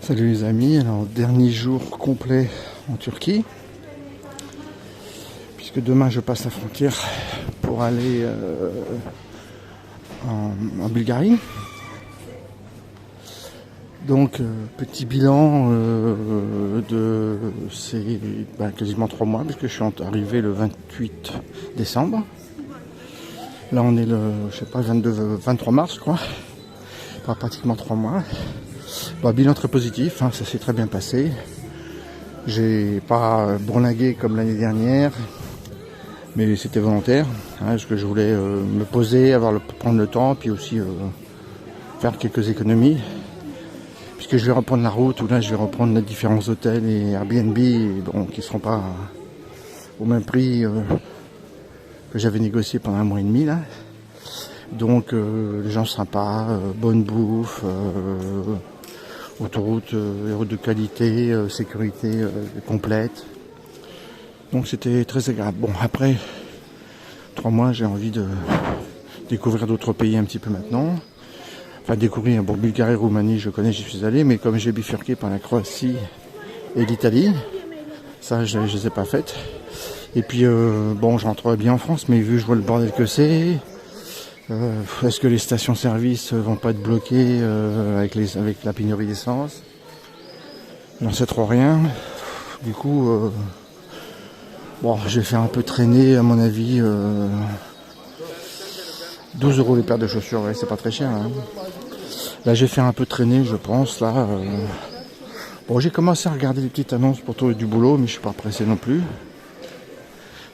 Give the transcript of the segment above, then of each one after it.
Salut les amis, alors dernier jour complet en Turquie, puisque demain je passe la frontière pour aller en Bulgarie. Donc petit bilan de ces quasiment 3 mois, puisque je suis arrivé le 28 décembre. Là on est le 23 mars je crois, pratiquement 3 mois. Bilan très positif, ça s'est très bien passé. J'ai pas bourlingué comme l'année dernière, mais c'était volontaire, parce que je voulais me poser, prendre le temps, puis aussi faire quelques économies. Puisque je vais reprendre la route, où là je vais reprendre les différents hôtels et Airbnb, qui ne seront pas au même prix que j'avais négocié pendant 1 mois et demi là. Donc les gens sympas, bonne bouffe, autoroute, route de qualité, sécurité complète. Donc c'était très agréable. Bon, après 3 mois, j'ai envie de découvrir d'autres pays un petit peu maintenant. Enfin découvrir, Bulgarie, Roumanie, je connais, j'y suis allé, mais comme j'ai bifurqué par la Croatie et l'Italie, ça je ne les ai pas faites. Et puis je rentrerai bien en France, mais vu que je vois le bordel que c'est, est-ce que les stations-service vont pas être bloquées avec la pénurie d'essence? J'en sais trop rien. Du coup, je vais faire un peu traîner, à mon avis, 12 € les paires de chaussures, ouais, c'est pas très cher. Là, je vais faire un peu traîner, je pense. Là, j'ai commencé à regarder les petites annonces pour trouver du boulot, mais je suis pas pressé non plus.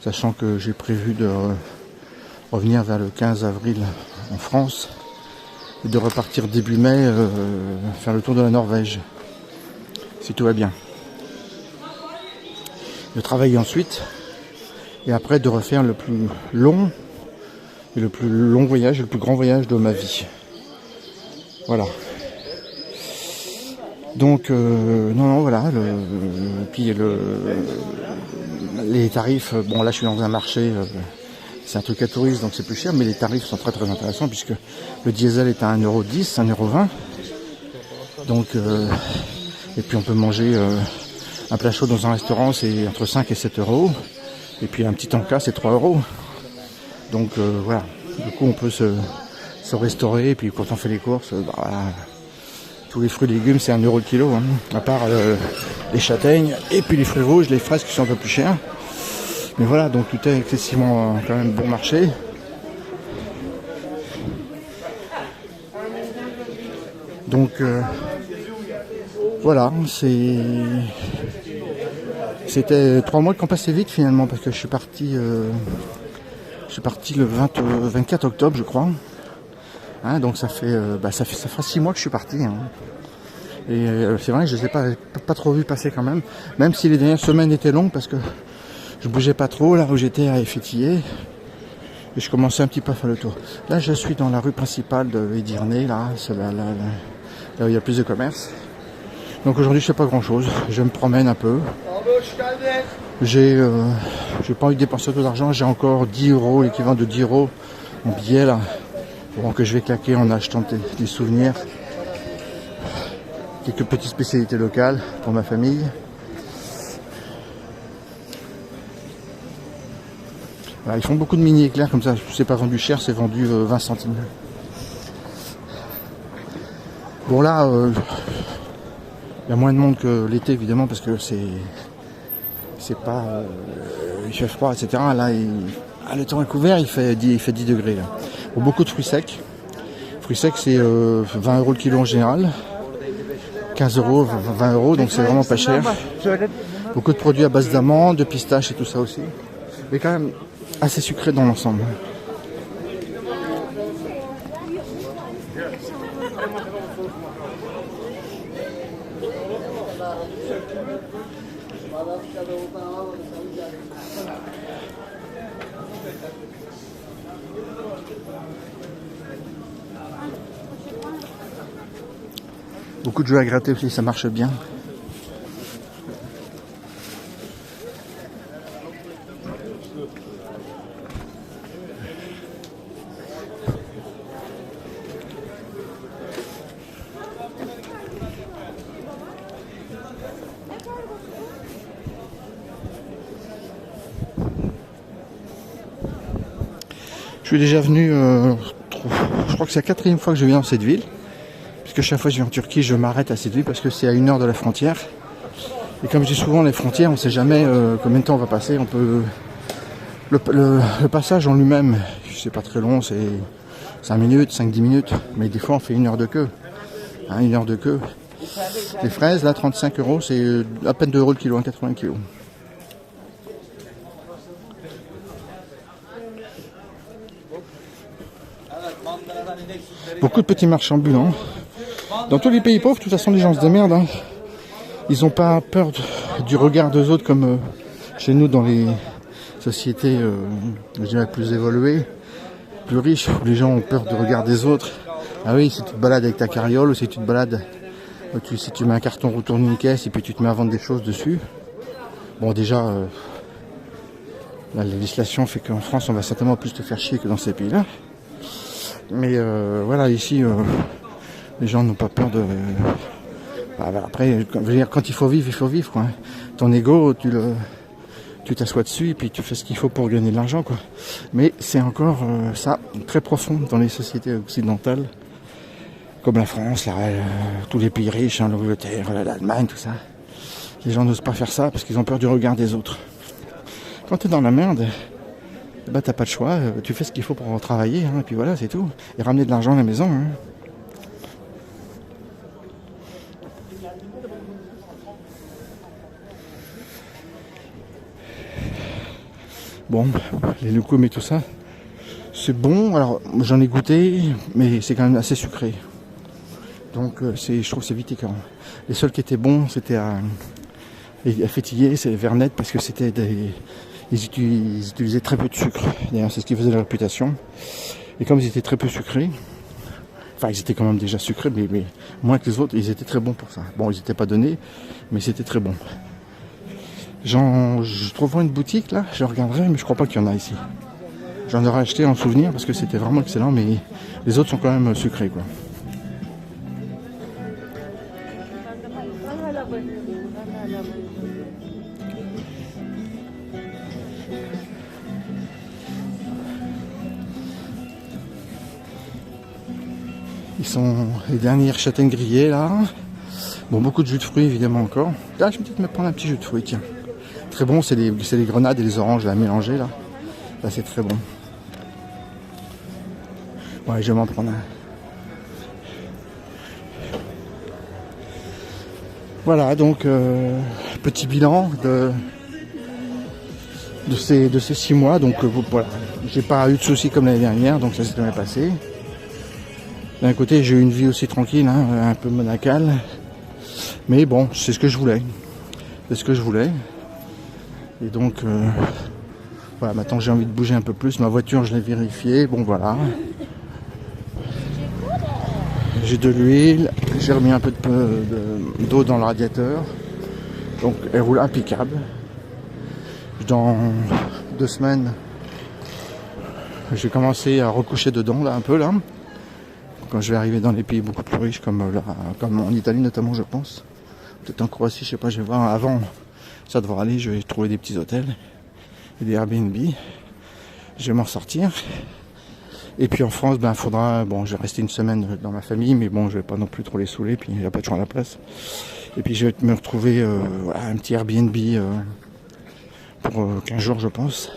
Sachant que j'ai prévu de revenir vers le 15 avril en France et de repartir début mai faire le tour de la Norvège, si tout va bien. De travailler ensuite et après de refaire le plus long voyage, le plus grand voyage de ma vie. Voilà. Donc voilà. Puis les tarifs. Là je suis dans un marché. C'est un truc à touristes, donc c'est plus cher, mais les tarifs sont très très intéressants puisque le diesel est à 1,10 €, 1,20 €. Donc, et puis on peut manger un plat chaud dans un restaurant, c'est entre 5 et 7 €. Et puis un petit encas, c'est 3 €. Donc voilà, du coup on peut se restaurer, et puis quand on fait les courses, tous les fruits et légumes c'est 1 € le kilo, à part les châtaignes, et puis les fruits rouges, les fraises qui sont un peu plus chères. Mais voilà, donc tout est excessivement quand même bon marché. Donc voilà, c'était 3 mois qui ont passé vite finalement, parce que je suis parti le 24 octobre je crois. Donc ça fera 6 mois que je suis parti. Et c'est vrai que je ne les ai pas trop vu passer quand même si les dernières semaines étaient longues, parce que je bougeais pas trop là où j'étais à Fethiye, et je commençais un petit peu à faire le tour. Là je suis dans la rue principale de Edirne, là où il y a plus de commerce. Donc aujourd'hui je fais pas grand chose, je me promène un peu. J'ai pas envie de dépenser tout d'argent, j'ai encore 10 €, l'équivalent de 10 € en billets là, que je vais claquer en achetant des souvenirs, quelques petites spécialités locales pour ma famille. Voilà, ils font beaucoup de mini éclairs comme ça, c'est pas vendu cher, c'est vendu 20 centimes. Bon là, il y a moins de monde que l'été évidemment, parce que c'est pas il fait froid, etc. Là le temps est couvert, il fait 10 degrés là. Beaucoup de fruits secs. Fruits secs c'est 20 € le kilo en général. 15 €, 20 €, donc c'est vraiment pas cher. Beaucoup de produits à base d'amandes, de pistaches et tout ça aussi. Mais quand même assez sucré dans l'ensemble. Beaucoup de jeux à gratter aussi, ça marche bien. suis déjà venu, je crois que c'est la quatrième fois que je viens dans cette ville. Puisque chaque fois que je viens en Turquie, je m'arrête à cette ville parce que c'est à 1 heure de la frontière. Et comme je dis souvent, les frontières, on ne sait jamais combien de temps on va passer. On peut le passage en lui-même, c'est pas très long, c'est 5 minutes, 5-10 minutes. Mais des fois, on fait 1 heure de queue. 1 heure de queue. Les fraises, là, 35 €, c'est à peine 2 € le kilo, 80 kg. Beaucoup de petits marchands ambulants. Dans tous les pays pauvres, de toute façon, les gens se démerdent. Hein. Ils n'ont pas peur du regard des autres comme chez nous dans les sociétés je dirais plus évoluées, plus riches, où les gens ont peur du regard des autres. Ah oui, si tu te balades avec ta carriole ou si tu te balades, si tu mets un carton, retourne une caisse et puis tu te mets à vendre des choses dessus. Bon, déjà, la législation fait qu'en France, on va certainement plus te faire chier que dans ces pays-là. Mais voilà, ici, les gens n'ont pas peur de... après, quand il faut vivre, quoi. Ton ego, tu t'assois dessus et puis tu fais ce qu'il faut pour gagner de l'argent, quoi. Mais c'est encore ça, très profond dans les sociétés occidentales, comme la France, tous les pays riches, hein, l'Angleterre, l'Allemagne, tout ça. Les gens n'osent pas faire ça parce qu'ils ont peur du regard des autres. Quand tu es dans la merde, bah t'as pas de choix, tu fais ce qu'il faut pour travailler, hein, et puis voilà, c'est tout. Et ramener de l'argent à la maison. Hein. Bon, les loukoums et tout ça, c'est bon. Alors, j'en ai goûté, mais c'est quand même assez sucré. Donc, je trouve que c'est vite écœurant. Les seuls qui étaient bons, c'était à Fethiye, c'est Vernet, parce que c'était ils utilisaient très peu de sucre. D'ailleurs, c'est ce qui faisait la réputation. Et comme ils étaient très peu sucrés, enfin, ils étaient quand même déjà sucrés, mais moins que les autres, ils étaient très bons pour ça. Bon, ils n'étaient pas donnés, mais c'était très bon. Je trouverai une boutique là, je regarderai, mais je crois pas qu'il y en a ici. J'en aurais acheté en souvenir parce que c'était vraiment excellent, mais les autres sont quand même sucrés, quoi. Ils sont les dernières châtaignes grillées là. Bon, beaucoup de jus de fruits évidemment encore. Là, je vais peut-être me prendre un petit jus de fruits, tiens. Très bon, c'est les grenades et les oranges là mélangées là. Là, c'est très bon. Ouais, je vais m'en prendre un. Voilà, donc petit bilan de ces 6 mois. Donc voilà, j'ai pas eu de soucis comme l'année dernière, donc ça s'est bien passé. D'un côté, j'ai eu une vie aussi tranquille, hein, un peu monacale. Mais bon, c'est ce que je voulais. C'est ce que je voulais. Et donc, voilà, maintenant j'ai envie de bouger un peu plus. Ma voiture, je l'ai vérifiée. Bon, voilà. J'ai de l'huile. J'ai remis un peu d'eau dans le radiateur. Donc, elle roule impeccable. Dans 2 semaines, j'ai commencé à recoucher dedans, là, un peu, là. Quand je vais arriver dans les pays beaucoup plus riches, comme en Italie notamment, je pense. Peut-être en Croatie, je sais pas, je vais voir. Avant, ça devrait aller, je vais trouver des petits hôtels et des Airbnb. Je vais m'en sortir. Et puis en France, ben faudra, bon, je vais rester 1 semaine dans ma famille, mais bon, je vais pas non plus trop les saouler, puis il n'y a pas de champ à la place. Et puis je vais me retrouver voilà, un petit Airbnb pour 15 jours, je pense.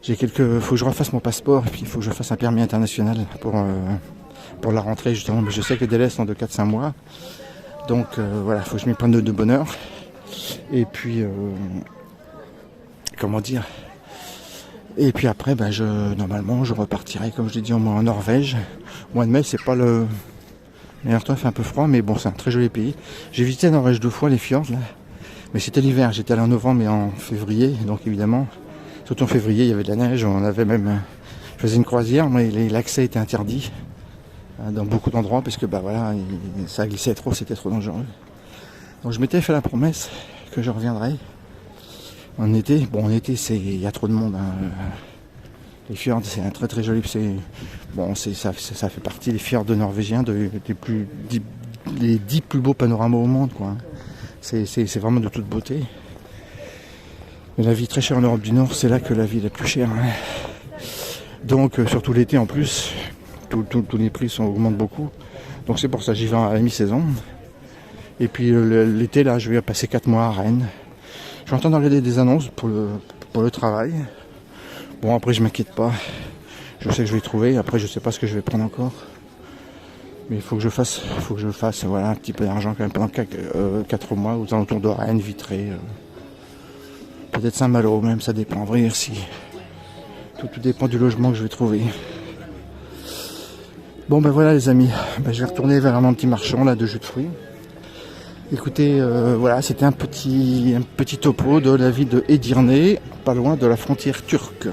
Faut que je refasse mon passeport, et puis il faut que je fasse un permis international pour la rentrée justement. Mais je sais que les délais sont de 4-5 mois. Donc voilà, il faut que je m'y prenne de bonne heure. Et puis, comment dire. Et puis après, ben normalement, je repartirai, comme je l'ai dit, en Norvège. Au mois de mai, c'est pas le meilleur temps, il fait un peu froid, mais bon, c'est un très joli pays. J'ai visité la Norvège 2 fois, les fjords, là. Mais c'était l'hiver, j'étais allé en novembre et en février, donc évidemment, surtout en février, il y avait de la neige, on avait même, je faisais une croisière, mais l'accès était interdit dans beaucoup d'endroits, parce que bah voilà, ça glissait trop, c'était trop dangereux. Donc je m'étais fait la promesse que je reviendrai en été. Bon, en été, il y a trop de monde. Hein. Les fjords, c'est un très très joli. Ça fait partie des fjords norvégiens, les 10 plus beaux panoramas au monde, quoi. C'est vraiment de toute beauté. Mais la vie très chère en Europe du Nord, c'est là que la vie est la plus chère. Hein. Donc surtout l'été en plus, tous les prix augmentent beaucoup. Donc c'est pour ça que j'y vais à la mi-saison. Et puis l'été là, je vais passer 4 mois à Rennes. Je suis en train de regarder des annonces pour le travail. Bon, après je m'inquiète pas. Je sais que je vais trouver. Après je sais pas ce que je vais prendre encore. Mais il faut que je fasse voilà, un petit peu d'argent quand même pendant 4 mois aux alentours de Rennes, Vitré. Peut-être Saint-Malo même, ça dépend. En vrai, si. Tout dépend du logement que je vais trouver. Bon ben voilà les amis, je vais retourner vers un petit marchand là de jus de fruits. Écoutez, voilà, c'était un petit topo de la ville de Edirne, pas loin de la frontière turque.